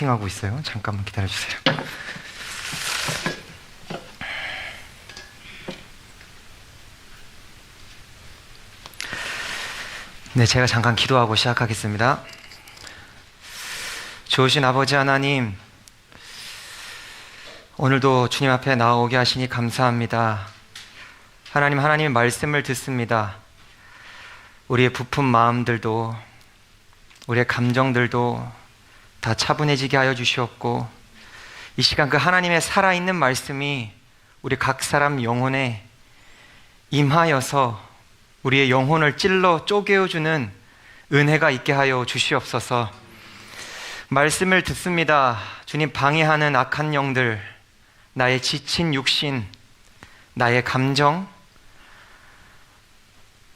하고 있어요. 잠깐만 기다려주세요. 네, 제가 잠깐 기도하고 시작하겠습니다. 좋으신 아버지 하나님, 오늘도 주님 앞에 나오게 하시니 감사합니다. 하나님의 말씀을 듣습니다. 우리의 부푼 마음들도, 우리의 감정들도 다 차분해지게 하여 주시옵고, 이 시간 그 하나님의 살아있는 말씀이 우리 각 사람 영혼에 임하여서 우리의 영혼을 찔러 쪼개어주는 은혜가 있게 하여 주시옵소서. 말씀을 듣습니다. 주님, 방해하는 악한 영들, 나의 지친 육신, 나의 감정,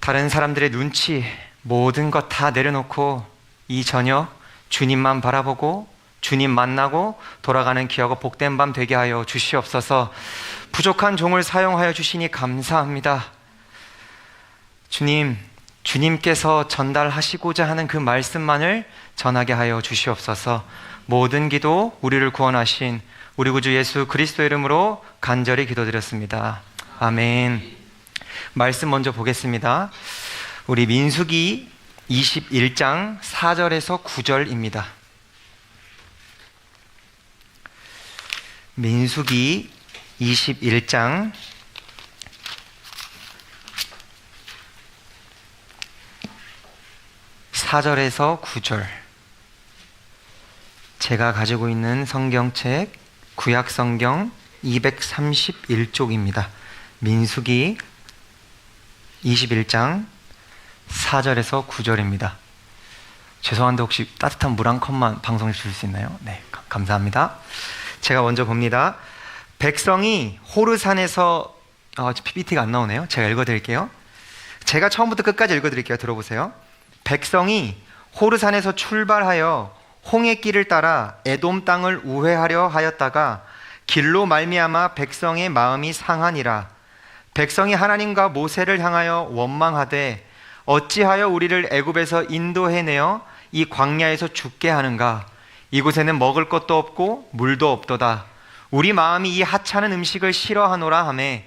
다른 사람들의 눈치, 모든 것 다 내려놓고 이 저녁 주님만 바라보고 주님 만나고 돌아가는 귀하고 복된 밤 되게 하여 주시옵소서. 부족한 종을 사용하여 주시니 감사합니다. 주님, 주님께서 전달하시고자 하는 그 말씀만을 전하게 하여 주시옵소서. 모든 기도 우리를 구원하신 우리 구주 예수 그리스도의 이름으로 간절히 기도드렸습니다. 아멘. 말씀 먼저 보겠습니다. 우리 민수기 21장 4절에서 9절입니다. 민수기 21장 4절에서 9절. 제가 가지고 있는 성경책 구약성경 231쪽입니다. 민수기 21장 4절에서 9절입니다. 죄송한데 혹시 따뜻한 물 한 컵만 방송해 주실 수 있나요? 네, 감사합니다. 제가 먼저 봅니다. 백성이 호르산에서 PPT가 안 나오네요. 제가 읽어드릴게요. 제가 처음부터 끝까지 읽어드릴게요. 들어보세요. 백성이 호르산에서 출발하여 홍해길을 따라 에돔 땅을 우회하려 하였다가 길로 말미암아 백성의 마음이 상하니라. 백성이 하나님과 모세를 향하여 원망하되 어찌하여 우리를 애굽에서 인도해내어 이 광야에서 죽게 하는가? 이곳에는 먹을 것도 없고 물도 없도다. 우리 마음이 이 하찮은 음식을 싫어하노라 하매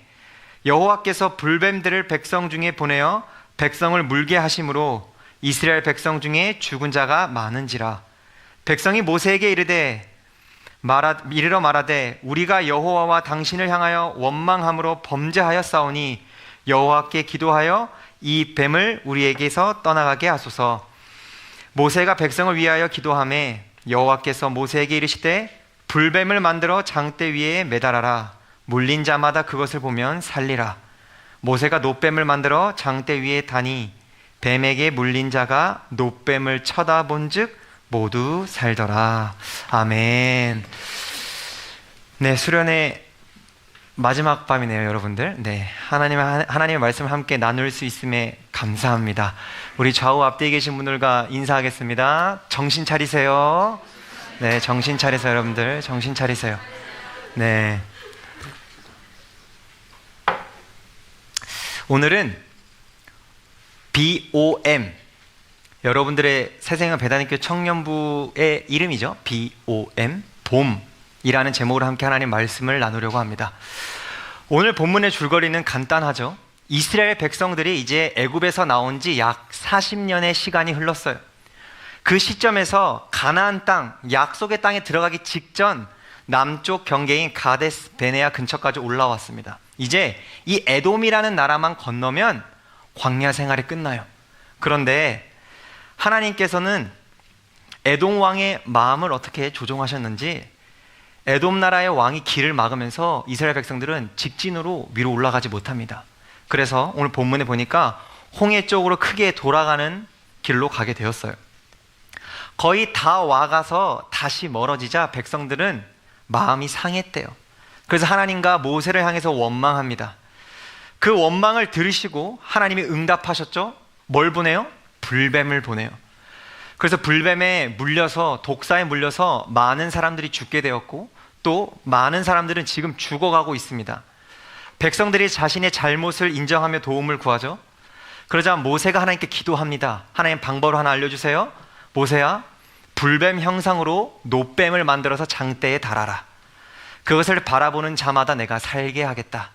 여호와께서 불뱀들을 백성 중에 보내어 백성을 물게 하심으로 이스라엘 백성 중에 죽은 자가 많은지라. 백성이 모세에게 이르러 말하되 우리가 여호와와 당신을 향하여 원망함으로 범죄하였사오니 여호와께 기도하여 이 뱀을 우리에게서 떠나가게 하소서. 모세가 백성을 위하여 기도하매 여호와께서 모세에게 이르시되 불뱀을 만들어 장대 위에 매달아라. 물린 자마다 그것을 보면 살리라. 모세가 놋뱀을 만들어 장대 위에 다니 뱀에게 물린 자가 놋뱀을 쳐다본즉 모두 살더라. 아멘. 네, 수련의 마지막 밤이네요, 여러분들. 네, 하나님의 말씀을 함께 나눌 수 있음에 감사합니다. 우리 좌우 앞뒤에 계신 분들과 인사하겠습니다. 정신 차리세요. 네, 정신 차리세요, 여러분들. 정신 차리세요. 네. 오늘은 BOM, 여러분들의 새생명 배단위교 청년부의 이름이죠. BOM, 봄이라는 제목으로 함께 하나님 말씀을 나누려고 합니다. 오늘 본문의 줄거리는 간단하죠. 이스라엘 백성들이 이제 애굽에서 나온 지 약 40년의 시간이 흘렀어요. 그 시점에서 가나안 땅, 약속의 땅에 들어가기 직전 남쪽 경계인 가데스 베네아 근처까지 올라왔습니다. 이제 이 에돔이라는 나라만 건너면 광야 생활이 끝나요. 그런데 하나님께서는 에돔 왕의 마음을 어떻게 조종하셨는지 에돔 나라의 왕이 길을 막으면서 이스라엘 백성들은 직진으로 위로 올라가지 못합니다. 그래서 오늘 본문에 보니까 홍해 쪽으로 크게 돌아가는 길로 가게 되었어요. 거의 다 와가서 다시 멀어지자 백성들은 마음이 상했대요. 그래서 하나님과 모세를 향해서 원망합니다. 그 원망을 들으시고 하나님이 응답하셨죠. 뭘 보내요? 불뱀을 보내요. 그래서 불뱀에 물려서, 독사에 물려서 많은 사람들이 죽게 되었고 또 많은 사람들은 지금 죽어가고 있습니다. 백성들이 자신의 잘못을 인정하며 도움을 구하죠. 그러자 모세가 하나님께 기도합니다. 하나님, 방법을 하나 알려주세요. 모세야, 불뱀 형상으로 노뱀을 만들어서 장대에 달아라. 그것을 바라보는 자마다 내가 살게 하겠다.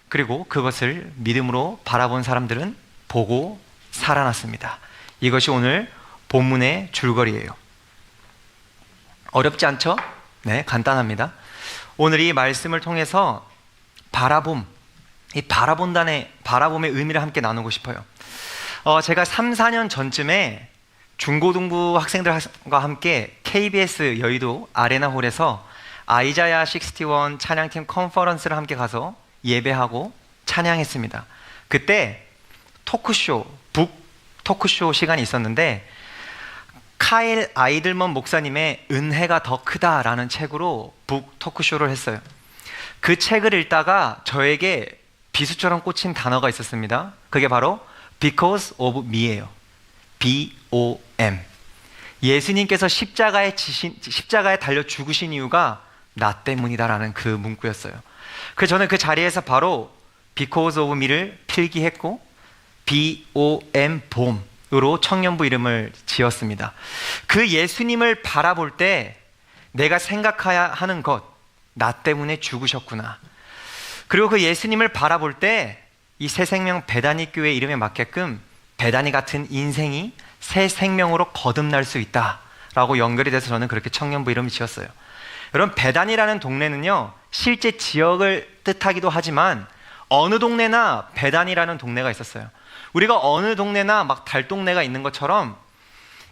그리고 그것을 믿음으로 바라본 사람들은 보고 살아났습니다. 이것이 오늘 본문의 줄거리예요. 어렵지 않죠? 네, 간단합니다. 오늘 이 말씀을 통해서 이 바라봄의 의미를 함께 나누고 싶어요. 제가 3, 4년 전쯤에 중고등부 학생들과 함께 KBS 여의도 아레나홀에서 아이자야 61 찬양팀 컨퍼런스를 함께 가서 예배하고 찬양했습니다. 그때 북 토크쇼 시간이 있었는데 카일 아이들먼 목사님의 은혜가 더 크다라는 책으로 북 토크쇼를 했어요. 그 책을 읽다가 저에게 비수처럼 꽂힌 단어가 있었습니다. 그게 바로 Because of me예요. B-O-M. 예수님께서 십자가에 달려 죽으신 이유가 나 때문이다라는 그 문구였어요. 그래서 저는 그 자리에서 바로 Because of me를 필기했고 B-O-M, 봄으로 청년부 이름을 지었습니다. 그 예수님을 바라볼 때 내가 생각해야 하는 것, 나 때문에 죽으셨구나. 그리고 그 예수님을 바라볼 때 이 새생명 베다니 교회 이름에 맞게끔 베다니 같은 인생이 새 생명으로 거듭날 수 있다라고 연결이 돼서 저는 그렇게 청년부 이름을 지었어요. 여러분, 베다니라는 동네는요, 실제 지역을 뜻하기도 하지만 어느 동네나 베다니라는 동네가 있었어요. 우리가 어느 동네나 막 달동네가 있는 것처럼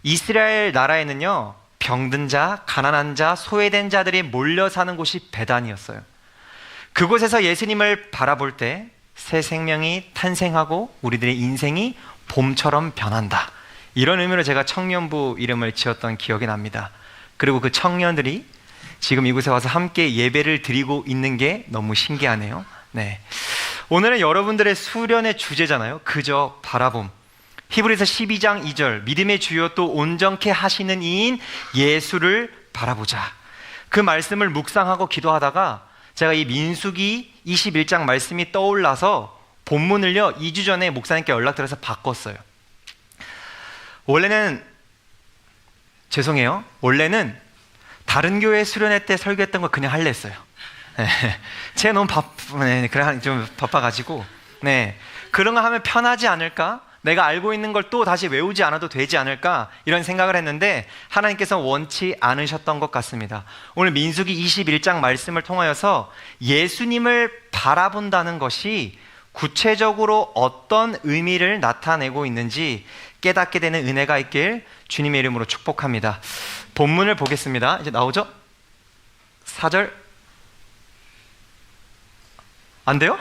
이스라엘 나라에는요, 병든 자, 가난한 자, 소외된 자들이 몰려 사는 곳이 베단이었어요. 그곳에서 예수님을 바라볼 때 새 생명이 탄생하고 우리들의 인생이 봄처럼 변한다. 이런 의미로 제가 청년부 이름을 지었던 기억이 납니다. 그리고 그 청년들이 지금 이곳에 와서 함께 예배를 드리고 있는 게 너무 신기하네요. 네. 오늘은 여러분들의 수련의 주제잖아요. 그저 바라봄. 히브리서 12장 2절, 믿음의 주요 또 온전케 하시는 이인 예수를 바라보자. 그 말씀을 묵상하고 기도하다가 제가 이 민수기 21장 말씀이 떠올라서 본문을요 2주 전에 목사님께 연락드려서 바꿨어요. 원래는 다른 교회 수련회 때 설교했던 거 그냥 할래 했어요. 네. 제가 너무 그래 좀 바빠가지고 그런 거 하면 편하지 않을까? 내가 알고 있는 걸 또 다시 외우지 않아도 되지 않을까? 이런 생각을 했는데 하나님께서 원치 않으셨던 것 같습니다. 오늘 민수기 21장 말씀을 통하여서 예수님을 바라본다는 것이 구체적으로 어떤 의미를 나타내고 있는지 깨닫게 되는 은혜가 있길 주님의 이름으로 축복합니다. 본문을 보겠습니다. 이제 나오죠? 4절. 안 돼요?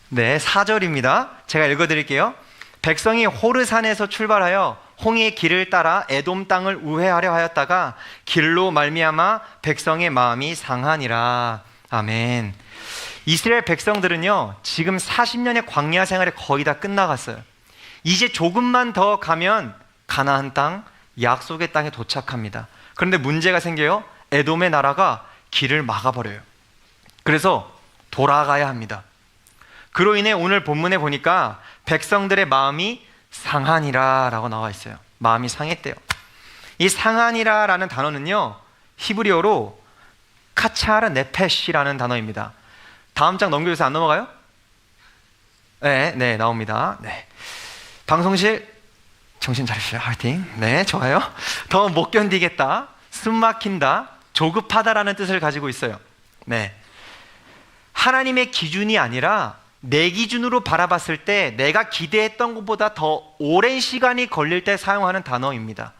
네, 4절입니다. 제가 읽어드릴게요. 백성이 호르산에서 출발하여 홍해의 길을 따라 에돔 땅을 우회하려 하였다가 길로 말미암아 백성의 마음이 상하니라. 아멘. 이스라엘 백성들은요, 지금 40년의 광야 생활이 거의 다 끝나갔어요. 이제 조금만 더 가면 가나안 땅, 약속의 땅에 도착합니다. 그런데 문제가 생겨요. 에돔의 나라가 길을 막아버려요. 그래서 돌아가야 합니다. 그로 인해 오늘 본문에 보니까 백성들의 마음이 상하니라 라고 나와 있어요. 마음이 상했대요. 이 상하니라 라는 단어는요, 히브리어로 카차르 네페시라는 단어입니다. 다음 장 넘겨주세요. 안 넘어가요? 네, 나옵니다. 네. 방송실 정신 차리십시오. 화이팅. 네, 좋아요. 더 못 견디겠다, 숨 막힌다, 조급하다라는 뜻을 가지고 있어요. 네. 하나님의 기준이 아니라 내 기준으로 바라봤을 때 내가 기대했던 것보다 더 오랜 시간이 걸릴 때 사용하는 단어입니다.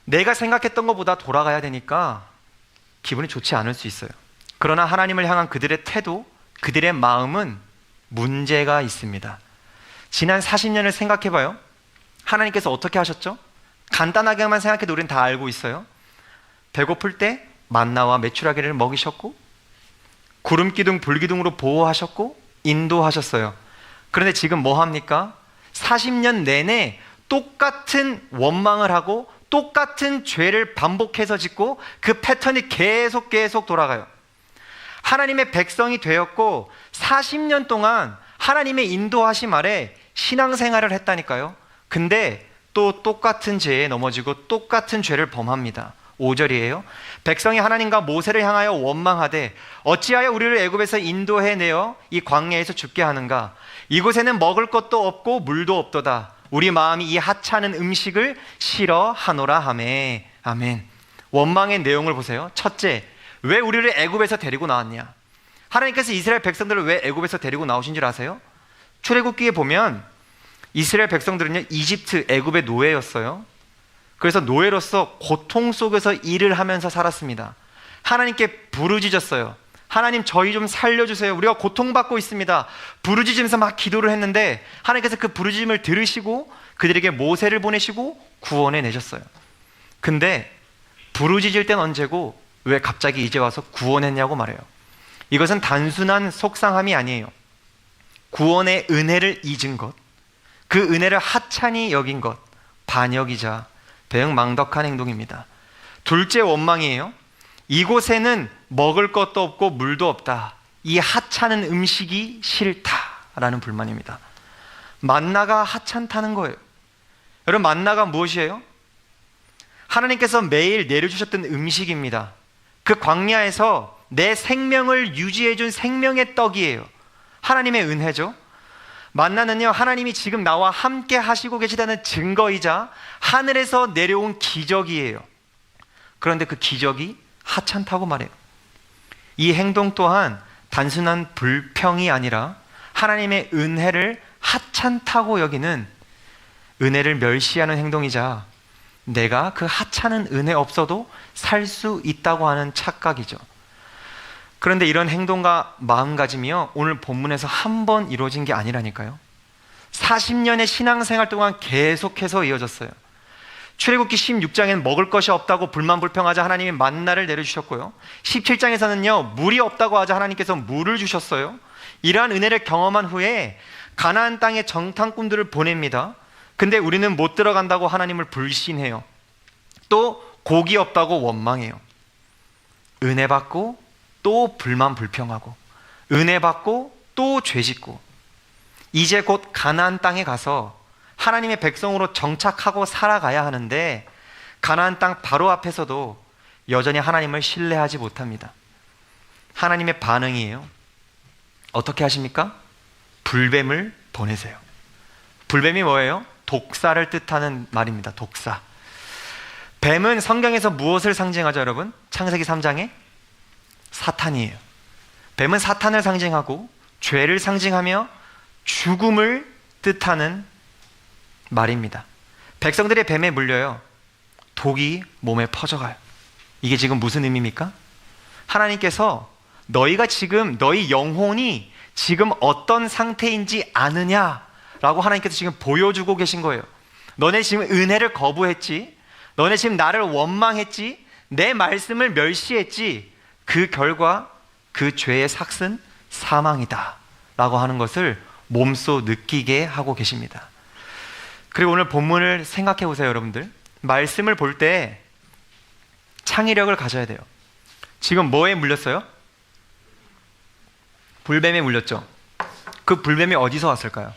내가 생각했던 것보다 돌아가야 되니까 기분이 좋지 않을 수 있어요. 그러나 하나님을 향한 그들의 태도, 그들의 마음은 문제가 있습니다. 지난 40년을 생각해봐요. 하나님께서 어떻게 하셨죠? 간단하게만 생각해도 우리는 다 알고 있어요. 배고플 때 만나와 메추라기를 먹이셨고, 구름기둥 불기둥으로 보호하셨고 인도하셨어요. 그런데 지금 뭐 합니까? 40년 내내 똑같은 원망을 하고 똑같은 죄를 반복해서 짓고 그 패턴이 계속 돌아가요. 하나님의 백성이 되었고 40년 동안 하나님의 인도하심 아래 신앙생활을 했다니까요. 근데 또 똑같은 죄에 넘어지고 똑같은 죄를 범합니다. 5절이에요. 백성이 하나님과 모세를 향하여 원망하되 어찌하여 우리를 애굽에서 인도해내어 이 광야에서 죽게 하는가? 이곳에는 먹을 것도 없고 물도 없도다. 우리 마음이 이 하찮은 음식을 싫어하노라 하매. 아멘. 원망의 내용을 보세요. 첫째, 왜 우리를 애굽에서 데리고 나왔냐? 하나님께서 이스라엘 백성들을 왜 애굽에서 데리고 나오신 줄 아세요? 출애굽기에 보면 이스라엘 백성들은요, 이집트 애굽의 노예였어요. 그래서 노예로서 고통 속에서 일을 하면서 살았습니다. 하나님께 부르짖었어요. 하나님, 저희 좀 살려주세요. 우리가 고통받고 있습니다. 부르짖으면서 막 기도를 했는데 하나님께서 그 부르짖음을 들으시고 그들에게 모세를 보내시고 구원해 내셨어요. 근데 부르짖을 땐 언제고 왜 갑자기 이제 와서 구원했냐고 말해요. 이것은 단순한 속상함이 아니에요. 구원의 은혜를 잊은 것, 그 은혜를 하찮이 여긴 것, 반역이자 배응망덕한 행동입니다. 둘째 원망이에요. 이곳에는 먹을 것도 없고 물도 없다. 이 하찮은 음식이 싫다라는 불만입니다. 만나가 하찮다는 거예요. 여러분, 만나가 무엇이에요? 하나님께서 매일 내려주셨던 음식입니다. 그 광야에서 내 생명을 유지해준 생명의 떡이에요. 하나님의 은혜죠. 만나는요, 하나님이 지금 나와 함께 하시고 계시다는 증거이자 하늘에서 내려온 기적이에요. 그런데 그 기적이 하찮다고 말해요. 이 행동 또한 단순한 불평이 아니라 하나님의 은혜를 하찮다고 여기는, 은혜를 멸시하는 행동이자 내가 그 하찮은 은혜 없어도 살 수 있다고 하는 착각이죠. 그런데 이런 행동과 마음가짐이요, 오늘 본문에서 한 번 이루어진 게 아니라니까요. 40년의 신앙생활 동안 계속해서 이어졌어요. 출애굽기 16장에는 먹을 것이 없다고 불만불평하자 하나님이 만나를 내려주셨고요. 17장에서는요, 물이 없다고 하자 하나님께서 물을 주셨어요. 이러한 은혜를 경험한 후에 가나안 땅에 정탐꾼들을 보냅니다. 근데 우리는 못 들어간다고 하나님을 불신해요. 또 고기 없다고 원망해요. 은혜 받고 또 불만 불평하고, 은혜 받고 또 죄짓고, 이제 곧 가나안 땅에 가서 하나님의 백성으로 정착하고 살아가야 하는데 가나안 땅 바로 앞에서도 여전히 하나님을 신뢰하지 못합니다. 하나님의 반응이에요. 어떻게 하십니까? 불뱀을 보내세요. 불뱀이 뭐예요? 독사를 뜻하는 말입니다. 독사. 뱀은 성경에서 무엇을 상징하죠, 여러분? 창세기 3장에 사탄이에요. 뱀은 사탄을 상징하고 죄를 상징하며 죽음을 뜻하는 말입니다. 백성들의 뱀에 물려요. 독이 몸에 퍼져가요. 이게 지금 무슨 의미입니까? 하나님께서 너희가 지금, 너희 영혼이 지금 어떤 상태인지 아느냐라고 하나님께서 지금 보여주고 계신 거예요. 너네 지금 은혜를 거부했지, 너네 지금 나를 원망했지, 내 말씀을 멸시했지, 그 결과 그 죄의 삭은 사망이다 라고 하는 것을 몸소 느끼게 하고 계십니다. 그리고 오늘 본문을 생각해 보세요, 여러분들. 말씀을 볼 때 창의력을 가져야 돼요. 지금 뭐에 물렸어요? 불뱀에 물렸죠. 그 불뱀이 어디서 왔을까요?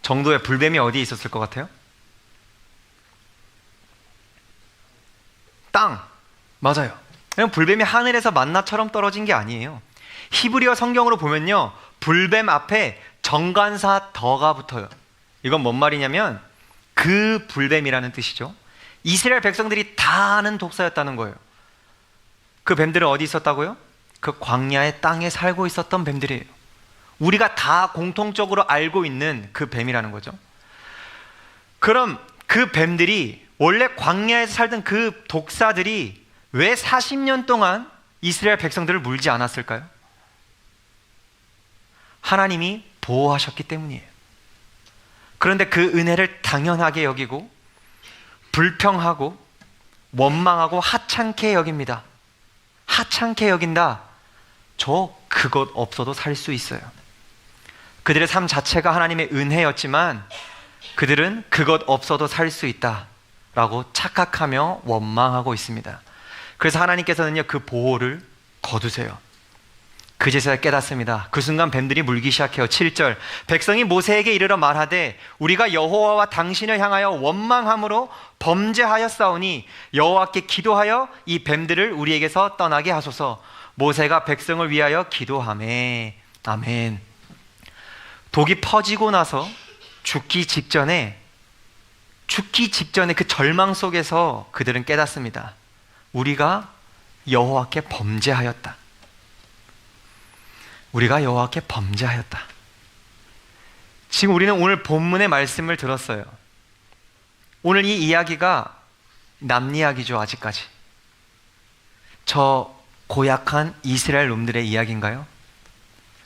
정도의 불뱀이 어디에 있었을 것 같아요? 땅! 맞아요. 불뱀이 하늘에서 만나처럼 떨어진 게 아니에요. 히브리어 성경으로 보면요, 불뱀 앞에 정관사 더가 붙어요. 이건 뭔 말이냐면 그 불뱀이라는 뜻이죠. 이스라엘 백성들이 다 아는 독사였다는 거예요. 그 뱀들은 어디 있었다고요? 그 광야의 땅에 살고 있었던 뱀들이에요. 우리가 다 공통적으로 알고 있는 그 뱀이라는 거죠. 그럼 그 뱀들이, 원래 광야에서 살던 그 독사들이 왜 40년 동안 이스라엘 백성들을 물지 않았을까요? 하나님이 보호하셨기 때문이에요. 그런데 그 은혜를 당연하게 여기고 불평하고 원망하고 하찮게 여깁니다. 하찮게 여긴다. 저 그것 없어도 살 수 있어요. 그들의 삶 자체가 하나님의 은혜였지만 그들은 그것 없어도 살 수 있다 라고 착각하며 원망하고 있습니다. 그래서 하나님께서는요, 그 보호를 거두세요. 그제서야 깨닫습니다. 그 순간 뱀들이 물기 시작해요. 7절, 백성이 모세에게 이르러 말하되 우리가 여호와와 당신을 향하여 원망함으로 범죄하였사오니 여호와께 기도하여 이 뱀들을 우리에게서 떠나게 하소서. 모세가 백성을 위하여 기도하매. 아멘. 독이 퍼지고 나서 죽기 직전에 그 절망 속에서 그들은 깨닫습니다. 우리가 여호와께 범죄하였다. 우리가 여호와께 범죄하였다. 지금 우리는 오늘 본문의 말씀을 들었어요. 오늘 이 이야기가 남 이야기죠. 아직까지 저 고약한 이스라엘 놈들의 이야기인가요?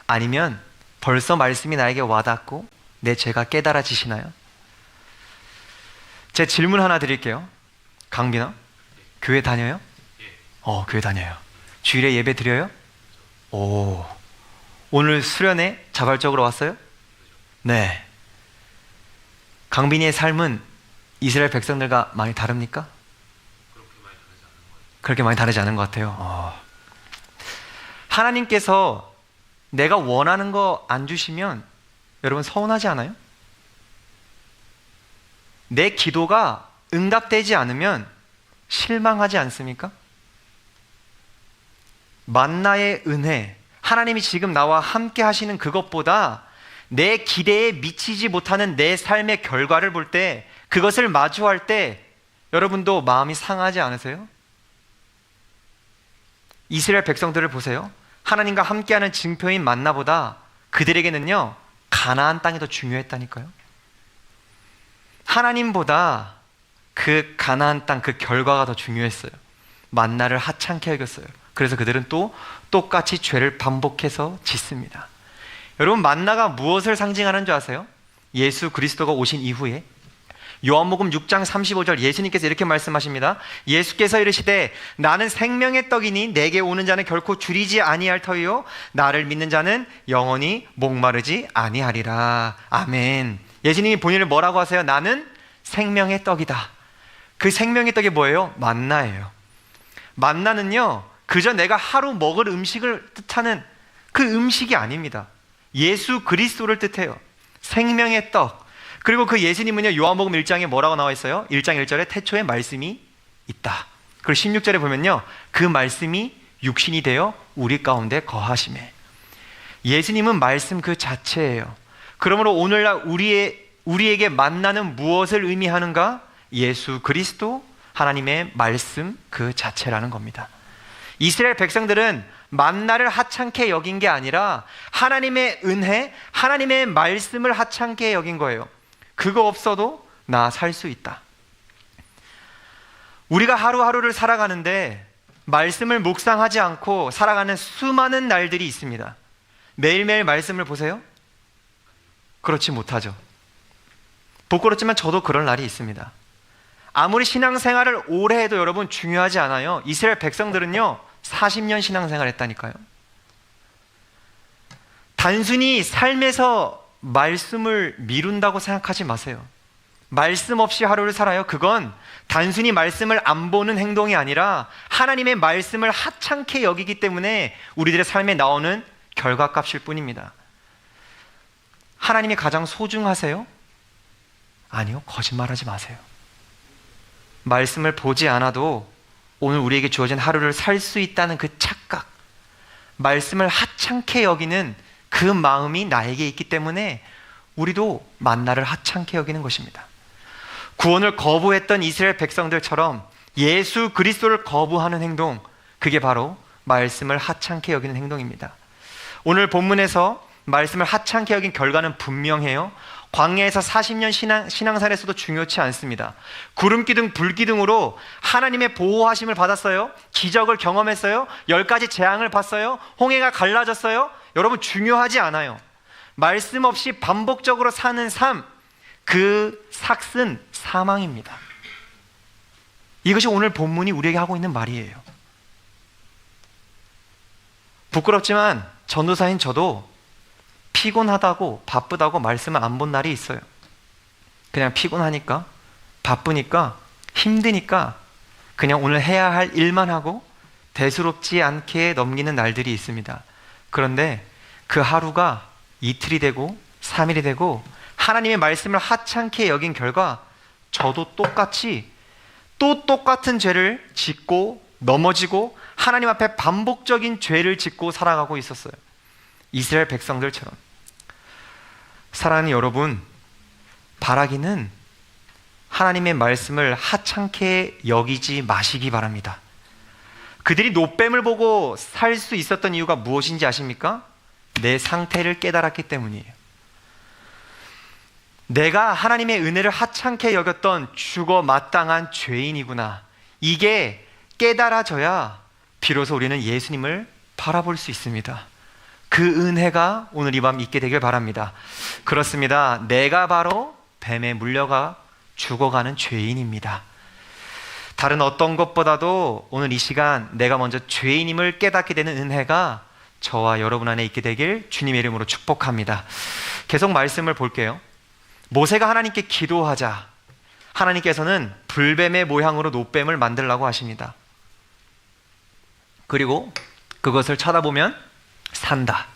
아니면 벌써 말씀이 나에게 와닿고 내 죄가 깨달아지시나요? 제 질문 하나 드릴게요. 강빈아, 교회 다녀요? 교회 다녀요. 주일에 예배 드려요? 오늘 수련회 자발적으로 왔어요? 네. 강빈이의 삶은 이스라엘 백성들과 많이 다릅니까? 그렇게 많이 다르지 않은 것 같아요. 하나님께서 내가 원하는 거 안 주시면 여러분 서운하지 않아요? 내 기도가 응답되지 않으면 실망하지 않습니까? 만나의 은혜, 하나님이 지금 나와 함께 하시는 그것보다 내 기대에 미치지 못하는 내 삶의 결과를 볼 때, 그것을 마주할 때 여러분도 마음이 상하지 않으세요? 이스라엘 백성들을 보세요. 하나님과 함께하는 증표인 만나보다 그들에게는요 가나안 땅이 더 중요했다니까요. 하나님보다 그 가나안 땅, 그 결과가 더 중요했어요. 만나를 하찮게 여겼어요. 그래서 그들은 또 똑같이 죄를 반복해서 짓습니다. 여러분, 만나가 무엇을 상징하는 줄 아세요? 예수 그리스도가 오신 이후에 요한복음 6장 35절 예수님께서 이렇게 말씀하십니다. 예수께서 이르시되 나는 생명의 떡이니 내게 오는 자는 결코 줄이지 아니할 터이요 나를 믿는 자는 영원히 목마르지 아니하리라. 아멘. 예수님이 본인을 뭐라고 하세요? 나는 생명의 떡이다. 그 생명의 떡이 뭐예요? 만나예요. 만나는요 그저 내가 하루 먹을 음식을 뜻하는 그 음식이 아닙니다. 예수 그리스도를 뜻해요. 생명의 떡. 그리고 그 예수님은요 요한복음 1장에 뭐라고 나와 있어요? 1장 1절에 태초에 말씀이 있다. 그리고 16절에 보면요 그 말씀이 육신이 되어 우리 가운데 거하시매. 예수님은 말씀 그 자체예요. 그러므로 오늘날 우리에게 만나는 무엇을 의미하는가? 예수 그리스도, 하나님의 말씀 그 자체라는 겁니다. 이스라엘 백성들은 만나를 하찮게 여긴 게 아니라 하나님의 은혜, 하나님의 말씀을 하찮게 여긴 거예요. 그거 없어도 나 살 수 있다. 우리가 하루하루를 살아가는데 말씀을 묵상하지 않고 살아가는 수많은 날들이 있습니다. 매일매일 말씀을 보세요? 그렇지 못하죠. 부끄럽지만 저도 그런 날이 있습니다. 아무리 신앙생활을 오래 해도 여러분 중요하지 않아요. 이스라엘 백성들은요 40년 신앙생활 했다니까요. 단순히 삶에서 말씀을 미룬다고 생각하지 마세요. 말씀 없이 하루를 살아요. 그건 단순히 말씀을 안 보는 행동이 아니라 하나님의 말씀을 하찮게 여기기 때문에 우리들의 삶에 나오는 결과값일 뿐입니다. 하나님이 가장 소중하세요? 아니요, 거짓말하지 마세요. 말씀을 보지 않아도 오늘 우리에게 주어진 하루를 살 수 있다는 그 착각, 말씀을 하찮게 여기는 그 마음이 나에게 있기 때문에 우리도 만나를 하찮게 여기는 것입니다. 구원을 거부했던 이스라엘 백성들처럼 예수 그리스도를 거부하는 행동, 그게 바로 말씀을 하찮게 여기는 행동입니다. 오늘 본문에서 말씀을 하찮게 여긴 결과는 분명해요. 광야에서 40년 신앙생활에서도 중요치 않습니다. 구름기둥 불기둥으로 하나님의 보호하심을 받았어요. 기적을 경험했어요. 10가지 재앙을 봤어요. 홍해가 갈라졌어요. 여러분 중요하지 않아요. 말씀 없이 반복적으로 사는 삶, 그 삭은 사망입니다. 이것이 오늘 본문이 우리에게 하고 있는 말이에요. 부끄럽지만 전도사인 저도 피곤하다고 바쁘다고 말씀을 안 본 날이 있어요. 그냥 피곤하니까, 바쁘니까, 힘드니까 그냥 오늘 해야 할 일만 하고 대수롭지 않게 넘기는 날들이 있습니다. 그런데 그 하루가 이틀이 되고 3일이 되고 하나님의 말씀을 하찮게 여긴 결과 저도 똑같이 또 똑같은 죄를 짓고 넘어지고 하나님 앞에 반복적인 죄를 짓고 살아가고 있었어요. 이스라엘 백성들처럼. 사랑하는 여러분, 바라기는 하나님의 말씀을 하찮게 여기지 마시기 바랍니다. 그들이 노뱀을 보고 살 수 있었던 이유가 무엇인지 아십니까? 내 상태를 깨달았기 때문이에요. 내가 하나님의 은혜를 하찮게 여겼던 죽어 마땅한 죄인이구나. 이게 깨달아져야 비로소 우리는 예수님을 바라볼 수 있습니다. 그 은혜가 오늘 이 밤 있게 되길 바랍니다. 그렇습니다. 내가 바로 뱀에 물려가 죽어가는 죄인입니다. 다른 어떤 것보다도 오늘 이 시간 내가 먼저 죄인임을 깨닫게 되는 은혜가 저와 여러분 안에 있게 되길 주님의 이름으로 축복합니다. 계속 말씀을 볼게요. 모세가 하나님께 기도하자 하나님께서는 불뱀의 모양으로 노뱀을 만들라고 하십니다. 그리고 그것을 쳐다보면 산다.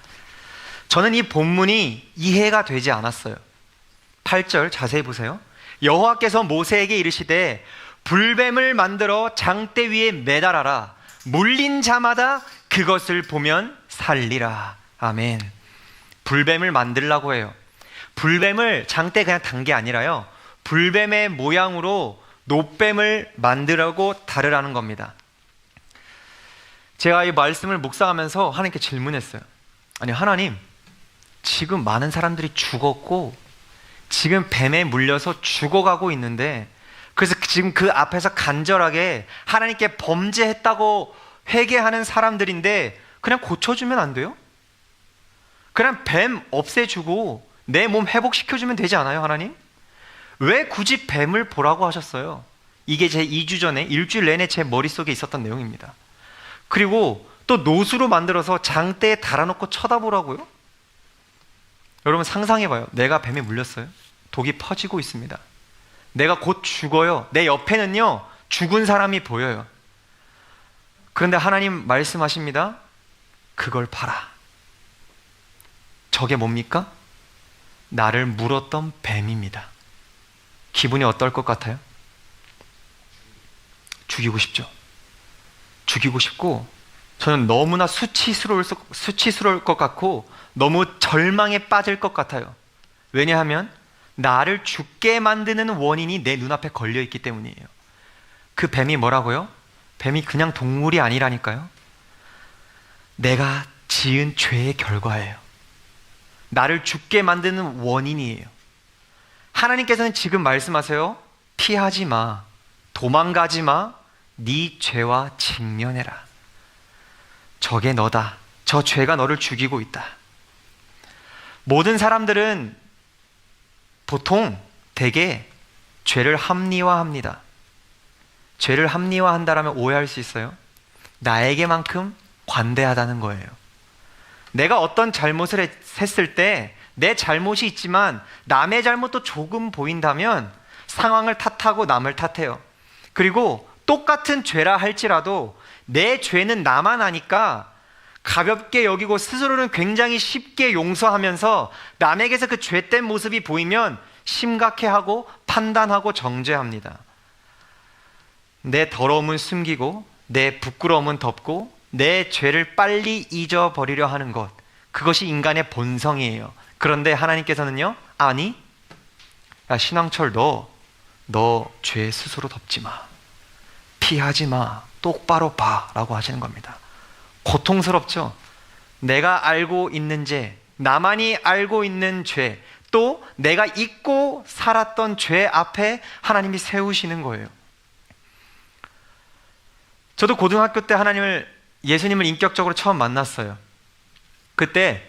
저는 이 본문이 이해가 되지 않았어요. 8절 자세히 보세요. 여호와께서 모세에게 이르시되 불뱀을 만들어 장대 위에 매달아라. 물린 자마다 그것을 보면 살리라. 아멘. 불뱀을 만들라고 해요. 불뱀을 장대 그냥 단 게 아니라요, 불뱀의 모양으로 노뱀을 만들라고 다르라는 겁니다. 제가 이 말씀을 묵상하면서 하나님께 질문했어요. 아니 하나님, 지금 많은 사람들이 죽었고 지금 뱀에 물려서 죽어가고 있는데, 그래서 지금 그 앞에서 간절하게 하나님께 범죄했다고 회개하는 사람들인데 그냥 고쳐주면 안 돼요? 그냥 뱀 없애주고 내 몸 회복시켜주면 되지 않아요, 하나님? 왜 굳이 뱀을 보라고 하셨어요? 이게 제 2주 전에 일주일 내내 제 머릿속에 있었던 내용입니다. 그리고 또 노수로 만들어서 장대에 달아놓고 쳐다보라고요? 여러분 상상해봐요. 내가 뱀에 물렸어요. 독이 퍼지고 있습니다. 내가 곧 죽어요. 내 옆에는요 죽은 사람이 보여요. 그런데 하나님 말씀하십니다. 그걸 봐라. 저게 뭡니까? 나를 물었던 뱀입니다. 기분이 어떨 것 같아요? 죽이고 싶죠. 죽이고 싶고, 저는 너무나 수치스러울 것 같고 너무 절망에 빠질 것 같아요. 왜냐하면 나를 죽게 만드는 원인이 내 눈앞에 걸려있기 때문이에요. 그 뱀이 뭐라고요? 뱀이 그냥 동물이 아니라니까요. 내가 지은 죄의 결과예요. 나를 죽게 만드는 원인이에요. 하나님께서는 지금 말씀하세요. 피하지 마. 도망가지 마. 네 죄와 직면해라. 저게 너다. 저 죄가 너를 죽이고 있다. 모든 사람들은 보통 대개 죄를 합리화합니다. 죄를 합리화한다라면 오해할 수 있어요. 나에게만큼 관대하다는 거예요. 내가 어떤 잘못을 했을 때 내 잘못이 있지만 남의 잘못도 조금 보인다면 상황을 탓하고 남을 탓해요. 그리고 똑같은 죄라 할지라도 내 죄는 나만 아니까 가볍게 여기고 스스로는 굉장히 쉽게 용서하면서 남에게서 그 죄된 모습이 보이면 심각해하고 판단하고 정죄합니다. 내 더러움은 숨기고 내 부끄러움은 덮고 내 죄를 빨리 잊어버리려 하는 것, 그것이 인간의 본성이에요. 그런데 하나님께서는요, 아니, 야 신앙철, 너 죄 스스로 덮지 마. 피하지 마. 똑바로 봐. 라고 하시는 겁니다. 고통스럽죠? 내가 알고 있는 죄, 나만이 알고 있는 죄, 또 내가 잊고 살았던 죄 앞에 하나님이 세우시는 거예요. 저도 고등학교 때 예수님을 인격적으로 처음 만났어요. 그때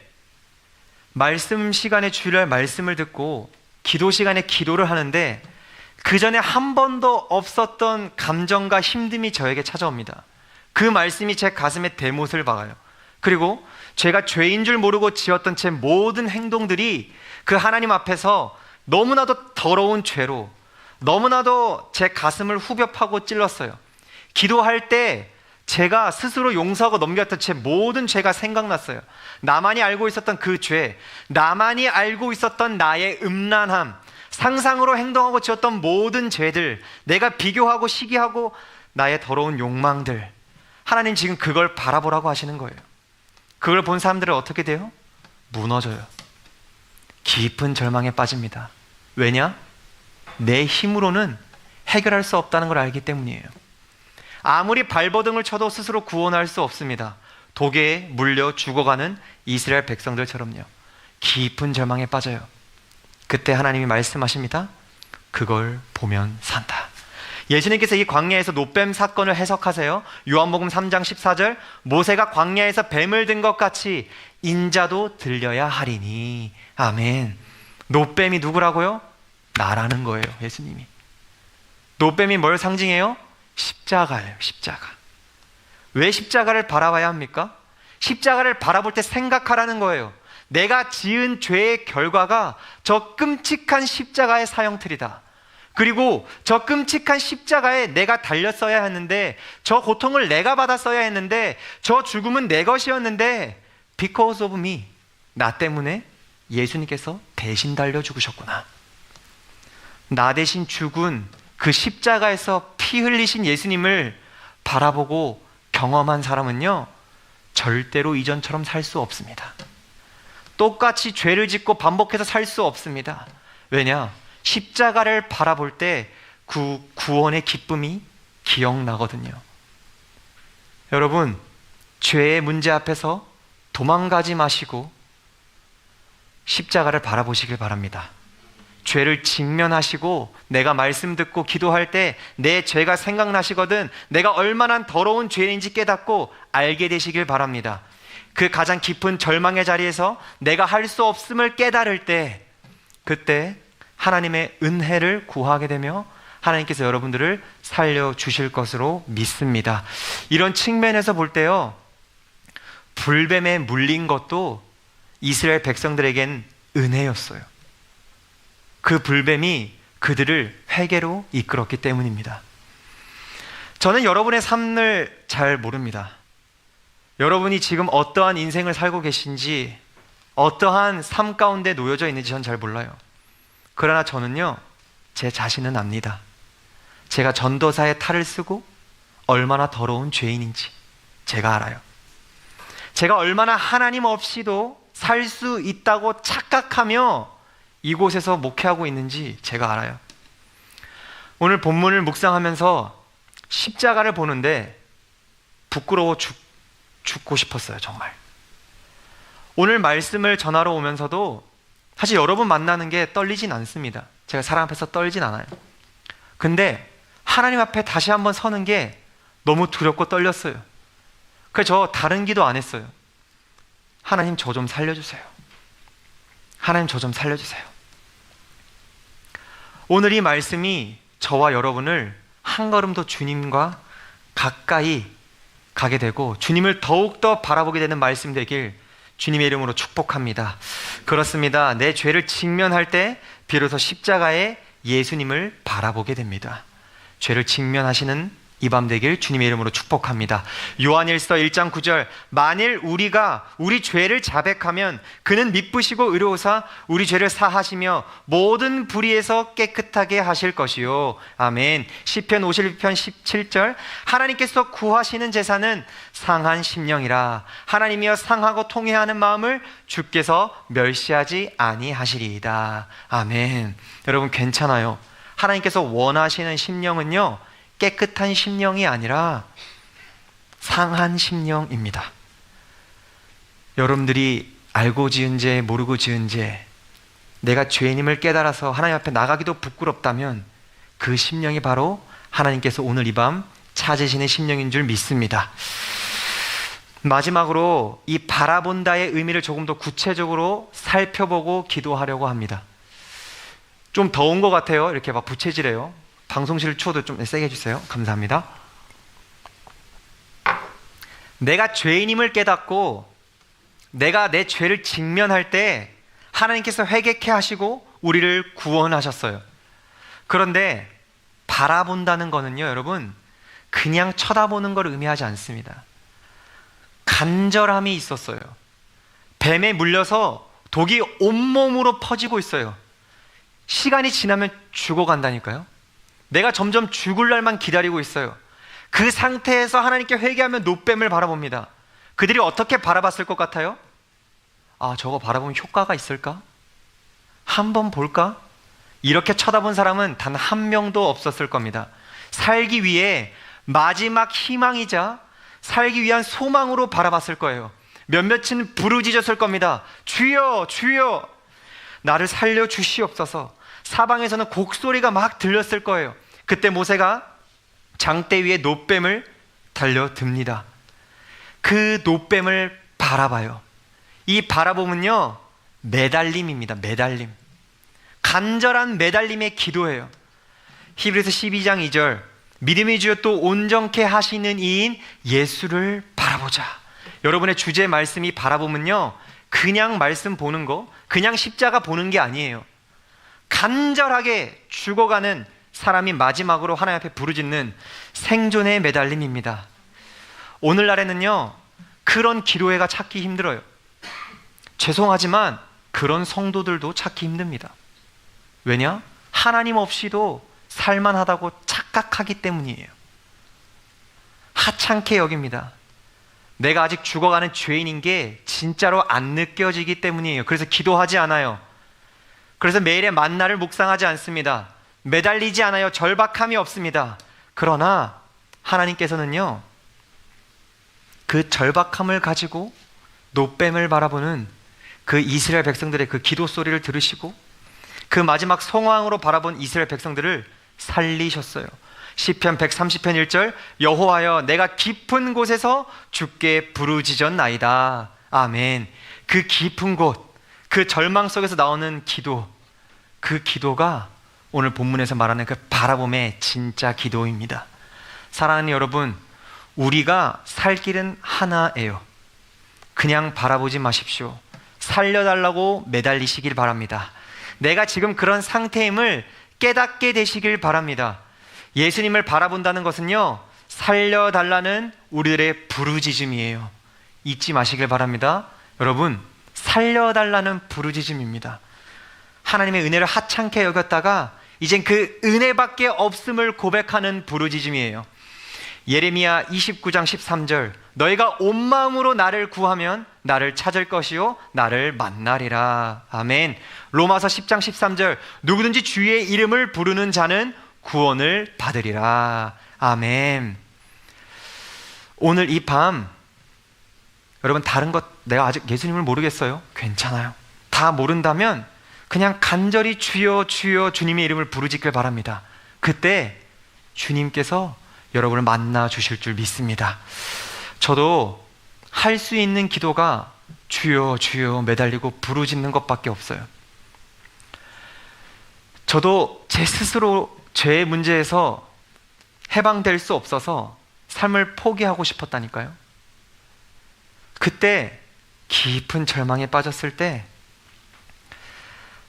말씀 시간에 주일날 말씀을 듣고 기도 시간에 기도를 하는데 그 전에 한 번도 없었던 감정과 힘듦이 저에게 찾아옵니다. 그 말씀이 제 가슴에 대못을 박아요. 그리고 제가 죄인 줄 모르고 지었던 제 모든 행동들이 그 하나님 앞에서 너무나도 더러운 죄로 너무나도 제 가슴을 후벼 파고 찔렀어요. 기도할 때 제가 스스로 용서하고 넘겼던 제 모든 죄가 생각났어요. 나만이 알고 있었던 그 죄, 나만이 알고 있었던 나의 음란함, 상상으로 행동하고 지었던 모든 죄들, 내가 비교하고 시기하고 나의 더러운 욕망들, 하나님 지금 그걸 바라보라고 하시는 거예요. 그걸 본 사람들은 어떻게 돼요? 무너져요. 깊은 절망에 빠집니다. 왜냐? 내 힘으로는 해결할 수 없다는 걸 알기 때문이에요. 아무리 발버둥을 쳐도 스스로 구원할 수 없습니다. 독에 물려 죽어가는 이스라엘 백성들처럼요. 깊은 절망에 빠져요. 그때 하나님이 말씀하십니다. 그걸 보면 산다. 예수님께서 이 광야에서 노뱀 사건을 해석하세요. 요한복음 3장 14절, 모세가 광야에서 뱀을 든 것 같이 인자도 들려야 하리니. 아멘. 노뱀이 누구라고요? 나라는 거예요. 예수님이. 노뱀이 뭘 상징해요? 십자가예요. 십자가. 왜 십자가를 바라봐야 합니까? 십자가를 바라볼 때 생각하라는 거예요. 내가 지은 죄의 결과가 저 끔찍한 십자가의 사형틀이다. 그리고 저 끔찍한 십자가에 내가 달렸어야 했는데, 저 고통을 내가 받았어야 했는데, 저 죽음은 내 것이었는데, because of me, 나 때문에 예수님께서 대신 달려 죽으셨구나. 나 대신 죽은 그 십자가에서 피 흘리신 예수님을 바라보고 경험한 사람은요, 절대로 이전처럼 살 수 없습니다. 똑같이 죄를 짓고 반복해서 살 수 없습니다. 왜냐? 십자가를 바라볼 때 구원의 기쁨이 기억나거든요. 여러분, 죄의 문제 앞에서 도망가지 마시고 십자가를 바라보시길 바랍니다. 죄를 직면하시고 내가 말씀 듣고 기도할 때 내 죄가 생각나시거든 내가 얼마나 더러운 죄인지 깨닫고 알게 되시길 바랍니다. 그 가장 깊은 절망의 자리에서 내가 할 수 없음을 깨달을 때, 그때 하나님의 은혜를 구하게 되며 하나님께서 여러분들을 살려주실 것으로 믿습니다. 이런 측면에서 볼 때요, 불뱀에 물린 것도 이스라엘 백성들에겐 은혜였어요. 그 불뱀이 그들을 회개로 이끌었기 때문입니다. 저는 여러분의 삶을 잘 모릅니다. 여러분이 지금 어떠한 인생을 살고 계신지, 어떠한 삶 가운데 놓여져 있는지 전 잘 몰라요. 그러나 저는요, 제 자신은 압니다. 제가 전도사의 탈을 쓰고 얼마나 더러운 죄인인지 제가 알아요. 제가 얼마나 하나님 없이도 살 수 있다고 착각하며 이곳에서 목회하고 있는지 제가 알아요. 오늘 본문을 묵상하면서 십자가를 보는데 부끄러워 죽고 싶었어요. 정말. 오늘 말씀을 전하러 오면서도 사실 여러분 만나는 게 떨리진 않습니다. 제가 사람 앞에서 떨진 않아요. 근데 하나님 앞에 다시 한번 서는 게 너무 두렵고 떨렸어요. 그래서 저 다른 기도 안 했어요. 하나님 저 좀 살려주세요. 하나님 저 좀 살려주세요. 오늘 이 말씀이 저와 여러분을 한 걸음 더 주님과 가까이 가게 되고 주님을 더욱더 바라보게 되는 말씀 되길 주님의 이름으로 축복합니다. 그렇습니다. 내 죄를 직면할 때 비로소 십자가에 예수님을 바라보게 됩니다. 죄를 직면하시는 이 밤 되길 주님의 이름으로 축복합니다. 요한일서 1장 9절, 만일 우리가 우리 죄를 자백하면 그는 미쁘시고 의로우사 우리 죄를 사하시며 모든 불의에서 깨끗하게 하실 것이요. 아멘. 시편 51편 17절, 하나님께서 구하시는 제사는 상한 심령이라. 하나님이여 상하고 통회하는 마음을 주께서 멸시하지 아니하시리이다. 아멘. 여러분 괜찮아요. 하나님께서 원하시는 심령은요, 깨끗한 심령이 아니라 상한 심령입니다. 여러분들이 알고 지은 죄, 모르고 지은 죄, 내가 죄인임을 깨달아서 하나님 앞에 나가기도 부끄럽다면 그 심령이 바로 하나님께서 오늘 이 밤 찾으시는 심령인 줄 믿습니다. 마지막으로 이 바라본다의 의미를 조금 더 구체적으로 살펴보고 기도하려고 합니다. 좀 더운 것 같아요. 이렇게 막 부채질해요. 방송실 추워도 좀 세게 해주세요. 감사합니다. 내가 죄인임을 깨닫고 내가 내 죄를 직면할 때 하나님께서 회개케 하시고 우리를 구원하셨어요. 그런데 바라본다는 거는요, 여러분, 그냥 쳐다보는 걸 의미하지 않습니다. 간절함이 있었어요. 뱀에 물려서 독이 온몸으로 퍼지고 있어요. 시간이 지나면 죽어간다니까요. 내가 점점 죽을 날만 기다리고 있어요. 그 상태에서 하나님께 회개하며 노뱀을 바라봅니다. 그들이 어떻게 바라봤을 것 같아요? 아, 저거 바라보면 효과가 있을까? 한번 볼까? 이렇게 쳐다본 사람은 단 한 명도 없었을 겁니다. 살기 위해 마지막 희망이자 살기 위한 소망으로 바라봤을 거예요. 몇몇은 부르짖었을 겁니다. 주여, 주여, 나를 살려주시옵소서. 사방에서는 곡소리가 막 들렸을 거예요. 그때 모세가 장대 위에 노뱀을 달려듭니다. 그 노뱀을 바라봐요. 이 바라봄은요, 매달림입니다. 매달림. 간절한 매달림의 기도예요. 히브리서 12장 2절, 믿음의 주여 또 온전케 하시는 이인 예수를 바라보자. 여러분의 주제 말씀이 바라봄은요, 그냥 말씀 보는 거, 그냥 십자가 보는 게 아니에요. 간절하게 죽어가는 사람이 마지막으로 하나님 앞에 부르짖는 생존의 매달림입니다. 오늘날에는요, 그런 기도회가 찾기 힘들어요. 죄송하지만 그런 성도들도 찾기 힘듭니다. 왜냐? 하나님 없이도 살만하다고 착각하기 때문이에요. 하찮게 여깁니다. 내가 아직 죽어가는 죄인인 게 진짜로 안 느껴지기 때문이에요. 그래서 기도하지 않아요. 그래서 매일의 만나를 묵상하지 않습니다. 매달리지 않아요. 절박함이 없습니다. 그러나 하나님께서는요, 그 절박함을 가지고 노뱀을 바라보는 그 이스라엘 백성들의 그 기도 소리를 들으시고 그 마지막 성황으로 바라본 이스라엘 백성들을 살리셨어요. 시편 130편 1절, 여호와여 내가 깊은 곳에서 주께 부르짖었나이다. 아멘. 그 깊은 곳, 그 절망 속에서 나오는 기도, 그 기도가 오늘 본문에서 말하는 그 바라봄의 진짜 기도입니다. 사랑하는 여러분, 우리가 살 길은 하나예요. 그냥 바라보지 마십시오. 살려달라고 매달리시길 바랍니다. 내가 지금 그런 상태임을 깨닫게 되시길 바랍니다. 예수님을 바라본다는 것은요, 살려달라는 우리들의 부르짖음이에요. 잊지 마시길 바랍니다. 여러분, 살려달라는 부르짖음입니다. 하나님의 은혜를 하찮게 여겼다가 이젠 그 은혜밖에 없음을 고백하는 부르짖음이에요. 예레미야 29장 13절, 너희가 온 마음으로 나를 구하면 나를 찾을 것이요 나를 만나리라. 아멘. 로마서 10장 13절, 누구든지 주의 이름을 부르는 자는 구원을 받으리라. 아멘. 오늘 이 밤 여러분, 다른 것 내가 아직 예수님을 모르겠어요. 괜찮아요. 다 모른다면 그냥 간절히 주여 주여 주님의 이름을 부르짖길 바랍니다. 그때 주님께서 여러분을 만나 주실 줄 믿습니다. 저도 할 수 있는 기도가 주여 주여 매달리고 부르짖는 것밖에 없어요. 저도 제 스스로 죄의 문제에서 해방될 수 없어서 삶을 포기하고 싶었다니까요. 그때 깊은 절망에 빠졌을 때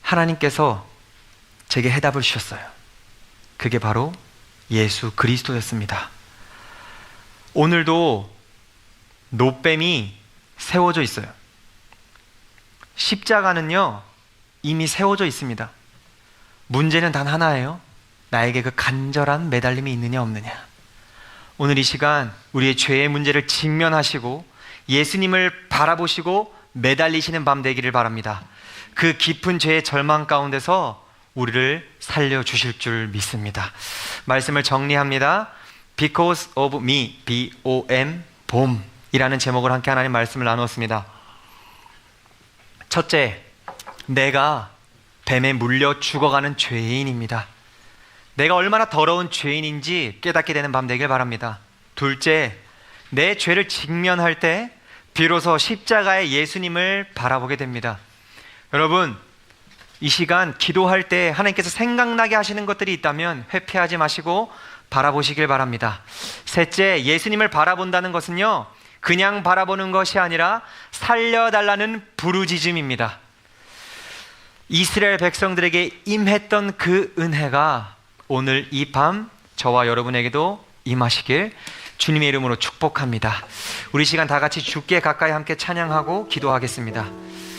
하나님께서 제게 해답을 주셨어요. 그게 바로 예수 그리스도였습니다. 오늘도 노뱀이 세워져 있어요. 십자가는요, 이미 세워져 있습니다. 문제는 단 하나예요. 나에게 그 간절한 매달림이 있느냐 없느냐. 오늘 이 시간 우리의 죄의 문제를 직면하시고 예수님을 바라보시고 매달리시는 밤 되기를 바랍니다. 그 깊은 죄의 절망 가운데서 우리를 살려주실 줄 믿습니다. 말씀을 정리합니다. Because of me, B-O-M, 봄이라는 제목을 함께 하나님 말씀을 나누었습니다. 첫째, 내가 뱀에 물려 죽어가는 죄인입니다. 내가 얼마나 더러운 죄인인지 깨닫게 되는 밤 되길 바랍니다. 둘째, 내 죄를 직면할 때 비로소 십자가의 예수님을 바라보게 됩니다. 여러분, 이 시간 기도할 때 하나님께서 생각나게 하시는 것들이 있다면 회피하지 마시고 바라보시길 바랍니다. 셋째, 예수님을 바라본다는 것은요, 그냥 바라보는 것이 아니라 살려달라는 부르짖음입니다. 이스라엘 백성들에게 임했던 그 은혜가 오늘 이 밤 저와 여러분에게도 임하시길 주님의 이름으로 축복합니다. 우리 시간 다 같이 주께 가까이 함께 찬양하고 기도하겠습니다.